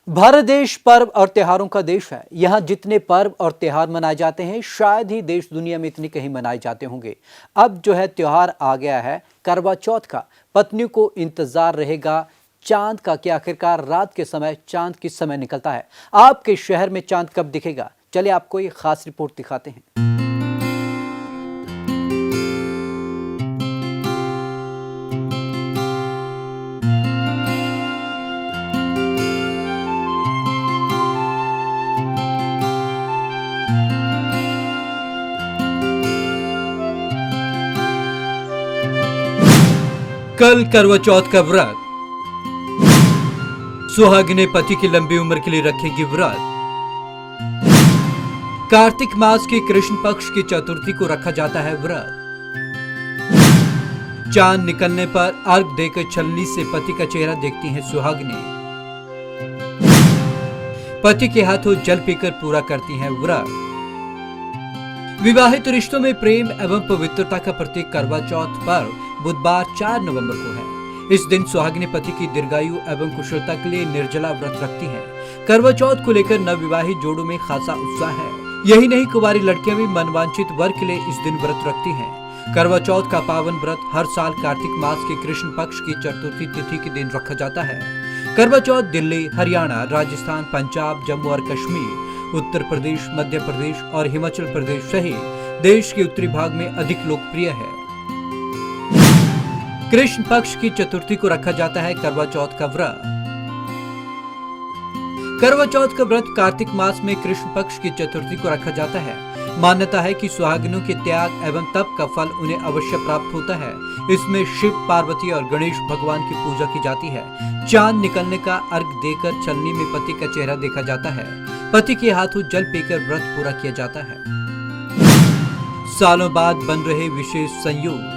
भारत देश पर्व और त्योहारों का देश है। यहाँ जितने पर्व और त्योहार मनाए जाते हैं शायद ही देश दुनिया में इतने कहीं मनाए जाते होंगे। अब जो है त्योहार आ गया है करवा चौथ का। पत्नियों को इंतजार रहेगा चांद का कि आखिरकार रात के समय चांद किस समय निकलता है। आपके शहर में चांद कब दिखेगा, चलिए आपको ये खास रिपोर्ट दिखाते हैं। कल करवा चौथ का व्रत। सुहागिनें पति की लंबी उम्र के लिए रखेंगी व्रत। कार्तिक मास के कृष्ण पक्ष की चतुर्थी को रखा जाता है व्रत। चांद निकलने पर अर्घ देकर छलनी से पति का चेहरा देखती हैं सुहागिनें। पति के हाथों जल पीकर पूरा करती हैं व्रत। विवाहित रिश्तों में प्रेम एवं पवित्रता का प्रतीक करवा चौथ पर्व बुधवार 4 नवंबर को है। इस दिन सुहागिनें पति की दीर्घायु एवं कुशलता के लिए निर्जला व्रत रखती हैं। करवा चौथ को लेकर नवविवाहित जोड़ों में खासा उत्साह है। यही नहीं, कुंवारी लड़कियां भी मनवांछित वर के लिए इस दिन व्रत रखती हैं। करवा चौथ का पावन व्रत हर साल कार्तिक मास के कृष्ण पक्ष की चतुर्थी तिथि के दिन रखा जाता है। करवा चौथ दिल्ली, हरियाणा, राजस्थान, पंजाब, जम्मू और कश्मीर, उत्तर प्रदेश, मध्य प्रदेश और हिमाचल प्रदेश सहित देश के उत्तरी भाग में अधिक लोकप्रिय है। कृष्ण पक्ष की चतुर्थी को रखा जाता है करवा चौथ का व्रत। करवा चौथ का व्रत कार्तिक मास में कृष्ण पक्ष की चतुर्थी को रखा जाता है। मान्यता है कि सुहागिनों के त्याग एवं तप का फल उन्हें अवश्य प्राप्त होता है। इसमें शिव, पार्वती और गणेश भगवान की पूजा की जाती है। चांद निकलने का अर्घ देकर छलनी में पति का चेहरा देखा जाता है। पति के हाथों जल पीकर व्रत पूरा किया जाता है। सालों बाद बन रहे विशेष संयोग।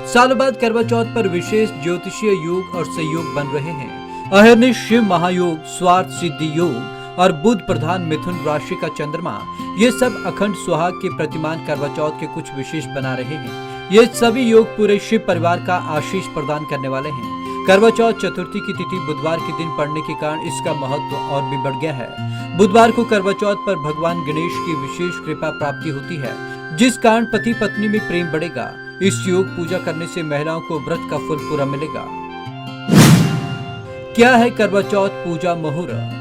सालों बाद करवा चौथ पर विशेष ज्योतिषीय योग और संयोग बन रहे हैं। अहर्निश शिव महायोग, स्वार्थ सिद्धि योग और बुध प्रधान मिथुन राशि का चंद्रमा, ये सब अखंड सुहाग के प्रतिमान करवा चौथ के कुछ विशेष बना रहे हैं। ये सभी योग पूरे शिव परिवार का आशीष प्रदान करने वाले हैं। करवा चौथ चतुर्थी की तिथि बुधवार के दिन पड़ने के कारण इसका महत्व और भी बढ़ गया है। बुधवार को करवा चौथ पर भगवान गणेश की विशेष कृपा प्राप्ति होती है, जिस कारण पति पत्नी में प्रेम बढ़ेगा। इस योग पूजा करने से महिलाओं को व्रत का फल पूरा मिलेगा। क्या है करवा चौथ पूजा मुहूर्त?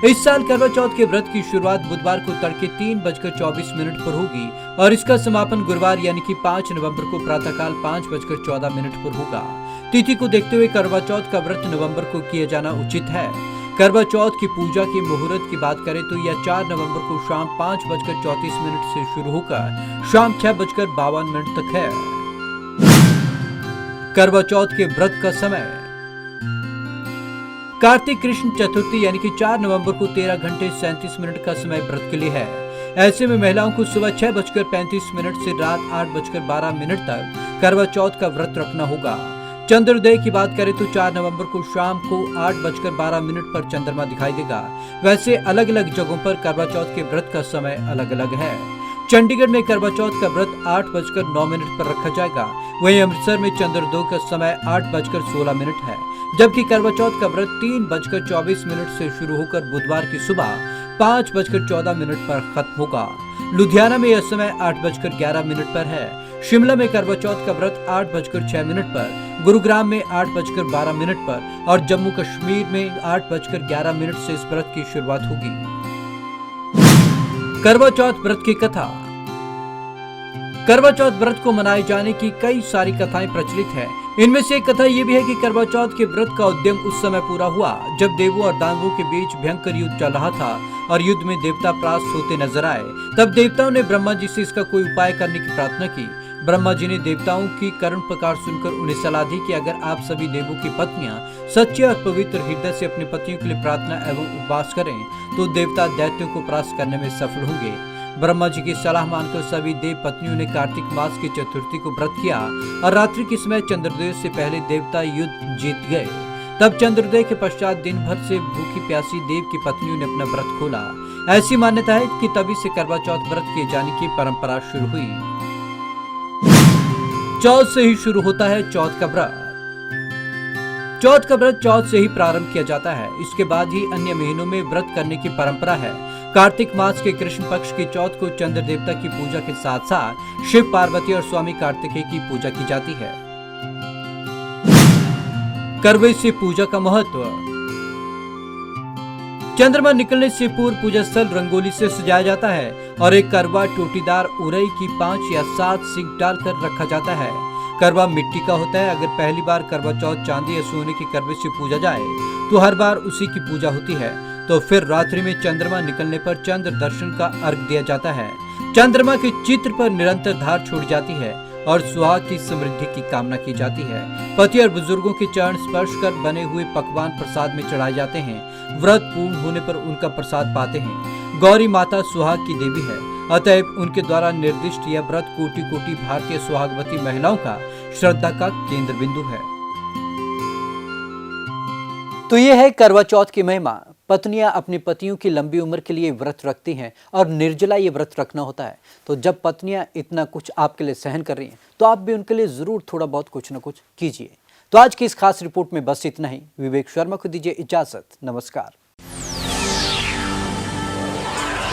इस साल करवा चौथ के व्रत की शुरुआत बुधवार को तड़के 3:24 पर होगी और इसका समापन गुरुवार यानी कि 5 नवंबर को प्रातःकाल 5:14 पर होगा। तिथि को देखते हुए करवा चौथ का व्रत नवंबर को किया जाना उचित है। करवा चौथ की पूजा के मुहूर्त की बात करें तो यह 4 नवंबर को शाम 5:34 से शुरू होकर शाम 6:52 तक है। करवा चौथ के व्रत का समय। कार्तिक कृष्ण चतुर्थी यानी कि 4 नवंबर को 13:37 का समय व्रत के लिए है। ऐसे में महिलाओं को सुबह 6:35 से रात 8:12 तक करवा चौथ का व्रत रखना होगा। चंद्रोदय की बात करें तो 4 नवंबर को शाम को 8:12 पर चंद्रमा दिखाई देगा। वैसे अलग अलग जगहों पर करवा चौथ के व्रत का समय अलग अलग है। चंडीगढ़ में करवा चौथ का व्रत 8:09 पर रखा जाएगा। वहीं अमृतसर में चंद्रोदय का समय 8:16 है, जबकि करवा चौथ का व्रत 3:24 से शुरू होकर बुधवार की सुबह 5:14 पर खत्म होगा। लुधियाना में यह समय 8:11 पर है। शिमला में करवा चौथ का व्रत 8:06 पर, गुरुग्राम में 8:12 पर और जम्मू कश्मीर में 8:11 से इस व्रत की शुरुआत होगी। करवा चौथ व्रत की कथा। करवा चौथ व्रत को मनाए जाने की कई सारी कथाएं प्रचलित है। इनमें से एक कथा ये भी है कि करवा चौथ के व्रत का उद्यम उस समय पूरा हुआ जब देवों और दानवों के बीच भयंकर युद्ध चल रहा था और युद्ध में देवता परास्त होते नजर आए। तब देवताओं ने ब्रह्मा जी से इसका कोई उपाय करने की प्रार्थना की। ब्रह्मा जी ने देवताओं की करुण पुकार सुनकर उन्हें सलाह दी कि अगर आप सभी देवों की पत्नियां सच्चे और पवित्र हृदय से अपने पतियों के लिए प्रार्थना एवं उपवास करें तो देवता दैत्यों को परास्त करने में सफल होंगे। ब्रह्मा जी की सलाह मानकर सभी देव पत्नियों ने कार्तिक मास की चतुर्थी को व्रत किया और रात्रि के समय चंद्रोदय से पहले देवता युद्ध जीत गए। तब चंद्रोदय के पश्चात दिन भर से भूखी प्यासी देव की पत्नियों ने अपना व्रत खोला। ऐसी मान्यता है कि तभी से करवा चौथ व्रत किए जाने की परंपरा शुरू हुई। चौथ से ही शुरू होता है चौथ का व्रत। चौथ का व्रत चौथ से ही प्रारंभ किया जाता है। इसके बाद ही अन्य महीनों में व्रत करने की परंपरा है। कार्तिक मास के कृष्ण पक्ष की चौथ को चंद्र देवता की पूजा के साथ साथ शिव पार्वती और स्वामी कार्तिकेय की पूजा की जाती है। करवे से पूजा का महत्व। चंद्रमा निकलने से पूर्व पूजा स्थल रंगोली से सजाया जाता है और एक करवा टोटीदार उरई की 5 या 7 सींग डालकर रखा जाता है। करवा मिट्टी का होता है। अगर पहली बार करवा चौथ चांदी या सोने के करवे से पूजा जाए तो हर बार उसी की पूजा होती है। तो फिर रात्रि में चंद्रमा निकलने पर चंद्र दर्शन का अर्घ दिया जाता है। चंद्रमा के चित्र पर निरंतर धार छोड़ी जाती है और सुहाग की समृद्धि की कामना की जाती है। पति और बुजुर्गों के चरण स्पर्श कर बने हुए पकवान प्रसाद में चढ़ाए जाते हैं। व्रत पूर्ण होने पर उनका प्रसाद पाते हैं। गौरी माता सुहाग की देवी है, अतएव उनके द्वारा निर्दिष्ट यह व्रत कोटि कोटि भारतीय सुहागवती महिलाओं का श्रद्धा का केंद्र बिंदु है। तो ये है करवा चौथ की महिमा। पत्नियां अपनी पतियों की लंबी उम्र के लिए व्रत रखती हैं और निर्जला ये व्रत रखना होता है। तो जब पत्नियां इतना कुछ आपके लिए सहन कर रही हैं तो आप भी उनके लिए ज़रूर थोड़ा बहुत कुछ न कुछ कीजिए। तो आज की इस खास रिपोर्ट में बस इतना ही। विवेक शर्मा को दीजिए इजाज़त। नमस्कार।